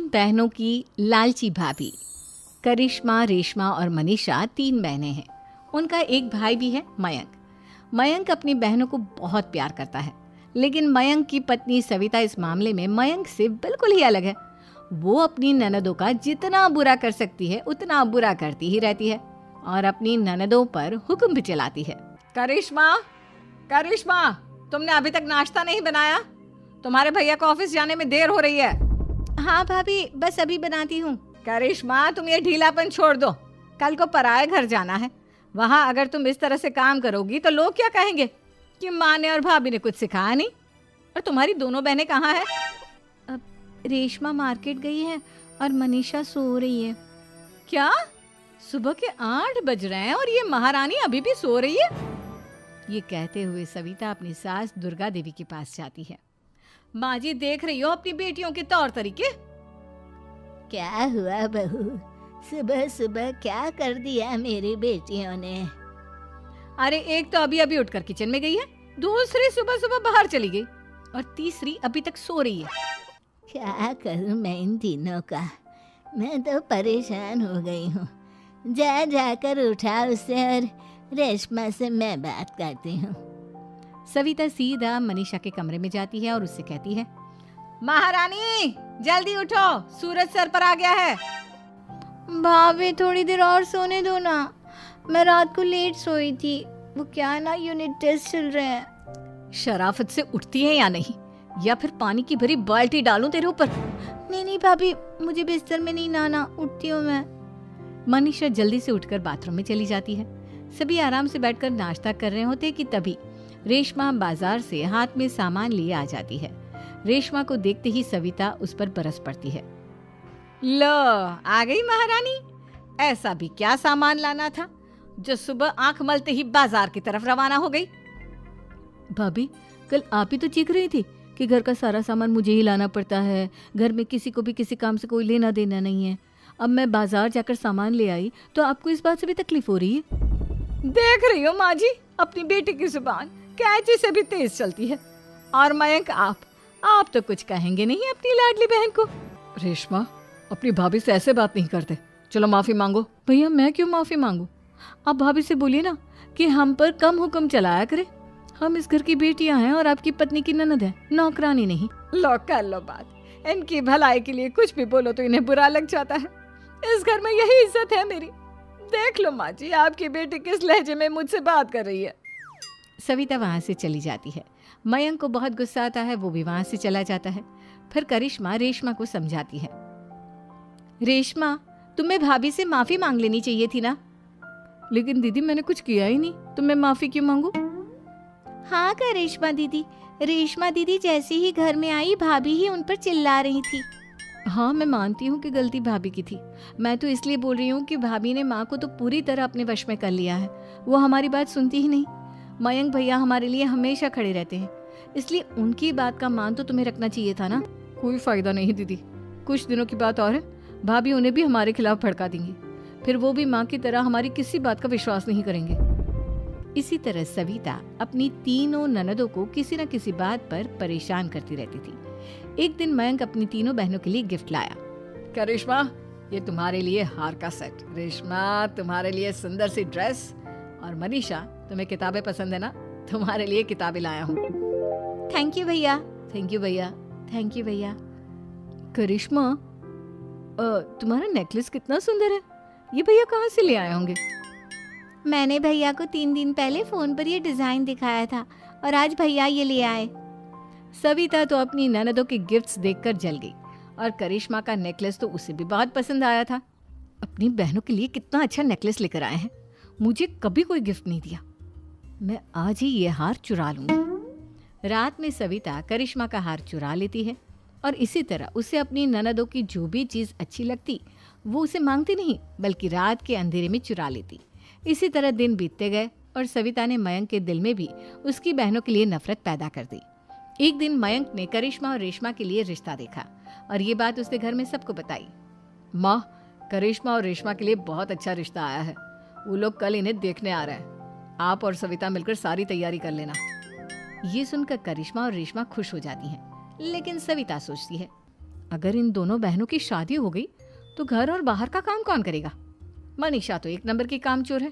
बहनों की लालची भाभी। करिश्मा, रेशमा और मनीषा 3 बहनें हैं। उनका एक भाई भी है, मयंक। मयंक अपनी बहनों को बहुत प्यार करता है, लेकिन मयंक की पत्नी सविता इस मामले में मयंक से बिल्कुल ही अलग है। वो अपनी ननदों का जितना बुरा कर सकती है उतना बुरा करती ही रहती है और अपनी ननदों पर हुक्म भी चलाती है। करिश्मा, करिश्मा, तुमने अभी तक नाश्ता नहीं बनाया? तुम्हारे भैया को ऑफिस जाने में देर हो रही है। हाँ भाभी, बस अभी बनाती हूँ। करिश्मा, तुम ये ढीलापन छोड़ दो। कल को पराये घर जाना है। वहाँ अगर तुम इस तरह से काम करोगी तो लोग क्या कहेंगे कि माँ ने और भाभी ने कुछ सिखाया नहीं। और तुम्हारी दोनों बहनें कहाँ हैं? अब रेशमा मार्केट गई है और मनीषा सो रही है। क्या? सुबह के 8 बज रहे हैं और ये महारानी अभी भी सो रही है? ये कहते हुए सविता अपनी सास दुर्गा देवी के पास जाती है। माँ जी, देख रही हो अपनी बेटियों के तौर तरीके? क्या हुआ बहू, सुबह सुबह क्या कर दिया मेरी बेटियों ने? अरे एक तो अभी अभी उठकर किचन में गई है, दूसरी सुबह सुबह बाहर चली गई और तीसरी अभी तक सो रही है। क्या करूं मैं इन तीनों का? मैं तो परेशान हो गई हूँ। जा जाकर उठा उसे और रेशमा से मैं बात करती हूँ। सविता सीधा मनीषा के कमरे में जाती है और उससे कहती है, महारानी जल्दी उठो, सूरज सर पर आ गया है। भाभी थोड़ी देर और सोने दो ना, मैं रात को लेट सोई थी। वो क्या ना, यूनिट टेस्ट चल रहे हैं। शराफत से उठती है या नहीं, या फिर पानी की भरी बाल्टी डालूं तेरे ऊपर? नहीं नहीं भाभी, मुझे बिस्तर में नहीं लाना, उठती हूँ मैं। मनीषा जल्दी से उठकर बाथरूम में चली जाती है। सभी आराम से बैठकर नाश्ता कर रहे होते कि तभी रेशमा बाजार से हाथ में सामान लिए आ जाती है। रेशमा को देखते ही सविता उस पर बरस पड़ती है। लो, आ गई महारानी। ऐसा भी क्या सामान लाना था जो सुबह आंख मलते ही बाजार की तरफ रवाना हो गई? भाभी, कल आप ही तो चीख रही थी कि घर का सारा सामान मुझे ही लाना पड़ता है, घर में किसी को भी किसी काम से कोई लेना देना नहीं है। अब मैं बाजार जाकर सामान ले आई तो आपको इस बात से भी तकलीफ हो रही है? देख रही हो माँ जी, अपनी बेटी की जुबान कैंची से भी तेज चलती है। और मयंक, आप तो कुछ कहेंगे नहीं अपनी लाडली बहन को। रेशमा, अपनी भाभी से ऐसे बात नहीं करते। चलो माफी मांगो। भैया, मैं क्यों माफी मांगू? आप भाभी से बोलिए ना कि हम पर कम हुक्म चलाया करे। हम इस घर की बेटियां हैं और आपकी पत्नी की ननद है, नौकरानी नहीं। लो कर लो बात। इनकी भलाई के लिए कुछ भी बोलो तो इन्हें बुरा लग जाता है। इस घर में यही इज्जत है मेरी। देख लो माँ जी, आपकी बेटी किस लहजे में मुझसे बात कर रही है। सविता वहां से चली जाती है। मयंक को बहुत गुस्सा आता है, वो भी वहां से चला जाता है। फिर करिश्मा रेशमा को समझाती है, रेशमा, तुम्हें भाभी से माफी मांग लेनी चाहिए थी ना। लेकिन दीदी, मैंने कुछ किया ही नहीं, तो मैं माफी क्यों मांगू? हाँ करिश्मा दीदी, रेशमा दीदी जैसे ही घर में आई भाभी ही उन पर चिल्ला रही थी। हाँ, मैं मानती हूँ कि गलती भाभी की थी। मैं तो इसलिए बोल रही हूँ कि भाभी ने माँ को तो पूरी तरह अपने वश में कर लिया है। वो हमारी बात सुनती ही नहीं। मयंक भैया हमारे लिए हमेशा खड़े रहते हैं, इसलिए उनकी बात का मान तो तुम्हें रखना चाहिए था ना। कोई फायदा नहीं दीदी, कुछ दिनों की बात और है, भाभी उन्हें भी हमारे खिलाफ भड़का देंगी। फिर वो भी माँ की तरह हमारी किसी बात का विश्वास नहीं करेंगे। इसी तरह सविता अपनी तीनों ननदों को किसी न किसी बात पर परेशान करती रहती थी। एक दिन मयंक अपनी तीनों बहनों के लिए गिफ्ट लाया। करिश्मा, ये तुम्हारे लिए हार का सेट। रेशमा, तुम्हारे लिए सुंदर सी ड्रेस। और मनीषा, तुम्हें किताबें पसंद है ना, तुम्हारे लिए किताबें लाया हूँ। थैंक यू भैया। थैंक यू भैया। थैंक यू भैया। करिश्मा, तुम्हारा नेकलेस कितना सुंदर है, ये भैया कहाँ से ले आए होंगे? मैंने भैया को 3 दिन पहले फोन पर ये डिजाइन दिखाया था और आज भैया ये ले आए। सविता तो अपनी ननदों के गिफ्ट्स देखकर जल गई और करिश्मा का नेकलेस तो उसे भी बहुत पसंद आया था। अपनी बहनों के लिए कितना अच्छा नेकलेस लेकर आए हैं, मुझे कभी कोई गिफ्ट नहीं दिया। मैं आज ही ये हार चुरा लूंगी। रात में सविता करिश्मा का हार चुरा लेती है और इसी तरह उसे अपनी ननदों की जो भी चीज़ अच्छी लगती वो उसे मांगती नहीं, बल्कि रात के अंधेरे में चुरा लेती। इसी तरह दिन बीतते गए और सविता ने मयंक के दिल में भी उसकी बहनों के लिए नफरत पैदा कर दी। एक दिन मयंक ने करिश्मा और रेशमा के लिए रिश्ता देखा और ये बात उसने घर में सबको बताई। माँ, करिश्मा और रेशमा के लिए बहुत अच्छा रिश्ता आया है, वो लोग कल इन्हें देखने आ रहे हैं। आप और सविता मिलकर सारी तैयारी कर लेना। ये सुनकर करिश्मा और रेशमा खुश हो जाती हैं, लेकिन सविता सोचती है, अगर इन दोनों बहनों की शादी हो गई तो घर और बाहर का काम कौन करेगा? मनीषा तो एक नंबर की कामचोर है,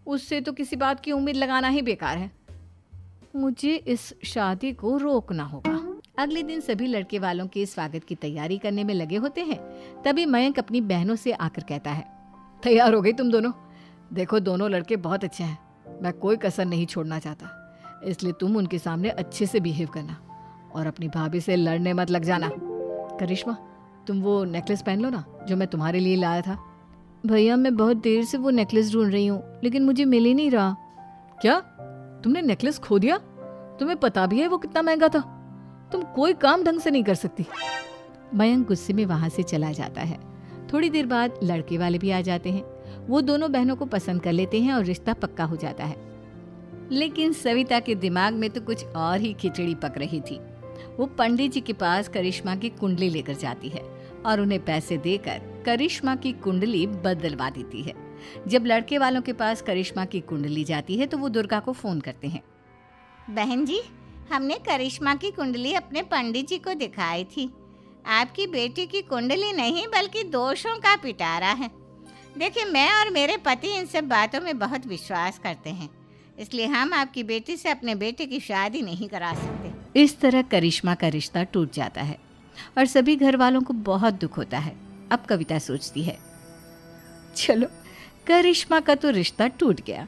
उससे तो किसी बात की उम्मीद लगाना ही बेकार है। मुझे इस शादी को रोकना होगा। अगले दिन सभी लड़के वालों के स्वागत की तैयारी करने में लगे होते हैं। तभी मयंक अपनी बहनों से आकर कहता है, तैयार हो गई तुम दोनों? देखो दोनों लड़के बहुत अच्छे हैं, मैं कोई कसर नहीं छोड़ना चाहता, इसलिए तुम उनके सामने अच्छे से बिहेव करना और अपनी भाभी से लड़ने मत लग जाना। करिश्मा, तुम वो नेकलेस पहन लो ना जो मैं तुम्हारे लिए लाया था। भैया मैं बहुत देर से वो नेकलेस ढूंढ रही हूँ, लेकिन मुझे मिल ही नहीं रहा। क्या तुमने नेकलेस खो दिया? तुम्हें पता भी है वो कितना महंगा था? तुम कोई काम ढंग से नहीं कर सकती। मयंक गुस्से में वहां से चला जाता है। थोड़ी देर बाद लड़के वाले भी आ जाते हैं। वो दोनों बहनों को पसंद कर लेते हैं और रिश्ता पक्का हो जाता है। लेकिन सविता के दिमाग में तो कुछ और ही खिचड़ी पक रही थी। वो पंडित जी के पास करिश्मा की कुंडली लेकर जाती है और उन्हें पैसे देकर करिश्मा की कुंडली बदलवा देती है। जब लड़के वालों के पास करिश्मा की कुंडली जाती है तो वो दुर्गा को फोन करते हैं। बहन जी, हमने करिश्मा की कुंडली अपने पंडित जी को दिखाई थी। आपकी बेटी की कुंडली नहीं बल्कि दोषों का पिटारा है। देखिए, मैं और मेरे पति इन सब बातों में बहुत विश्वास करते हैं, इसलिए हम आपकी बेटी से अपने बेटे की शादी नहीं करा सकते। इस तरह करिश्मा का रिश्ता टूट जाता है और सभी घर वालों को बहुत दुख होता है। अब कविता सोचती है, चलो करिश्मा का तो रिश्ता टूट गया,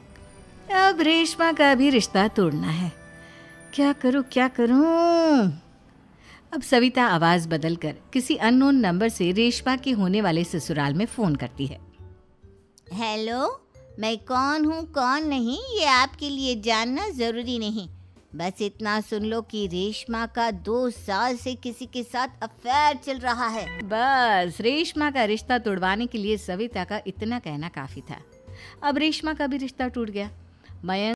अब रेशमा का भी रिश्ता तोड़ना है। क्या करूं? अब सविता आवाज बदलकर किसी अननोन नंबर से रेशमा के होने वाले ससुराल में फोन करती है। हेलो, मैं कौन हूँ कौन नहीं ये आपके लिए जानना ज़रूरी नहीं, बस इतना सुन लो कि रेशमा का 2 साल से किसी के साथ अफेयर चल रहा है। बस रेशमा का रिश्ता तोड़वाने के लिए सविता का इतना कहना काफी था। अब रेशमा का भी रिश्ता टूट गया। मयंक